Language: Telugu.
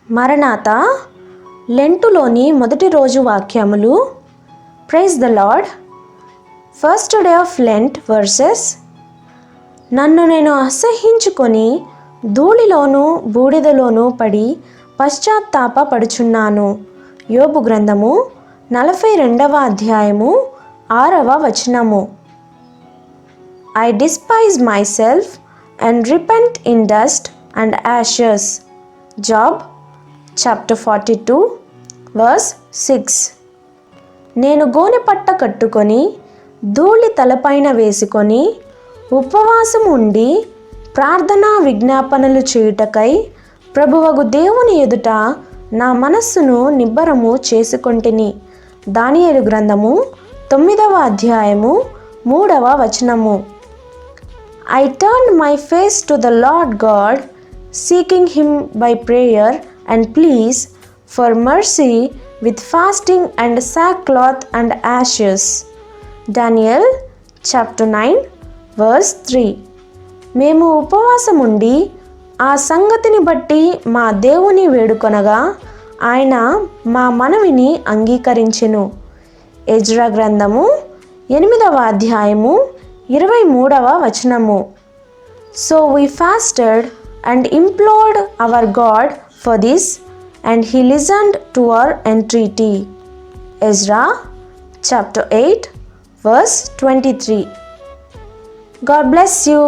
మరణాతా లెంటులోని మొదటి రోజు వాక్యములు. Praise the Lord. First day of Lent verses. నన్ను నేను అసహ్యించుకొని ధూళిలోనూ బూడిదలోనూ పడి పశ్చాత్తాప పడుచున్నాను. యోబు గ్రంథము 42వ అధ్యాయము 6వ వచనము. I despise myself and repent in dust and ashes. Job chapter 42 verse 6. నేను గోనెపట్ట కట్టుకొని ధూళి తలపైన వేసుకొని ఉపవాసం ఉండి ప్రార్థనా విజ్ఞాపనలు చేయుటకై ప్రభువగు దేవుని ఎదుట నా మనస్సును నిబ్బరము చేసుకొంటిని. దానియేలు గ్రంథము 9వ అధ్యాయము 3వ వచనము. I turned my face to the Lord God, seeking Him by prayer and pleas for mercy with fasting and sackcloth and ashes. Daniel chapter 9 verse 3. మేము ఉపవాసముండి ఆ సంగతిని బట్టి మా దేవుని వేడుకొనగా ఆయన మా మనవిని అంగీకరించెను. ఎజ్రా గ్రంథము 8వ అధ్యాయము 23వ వచనము. So we fasted and implored our God for this, and He listened to our entreaty. Ezra chapter 8 verse 23. God bless you.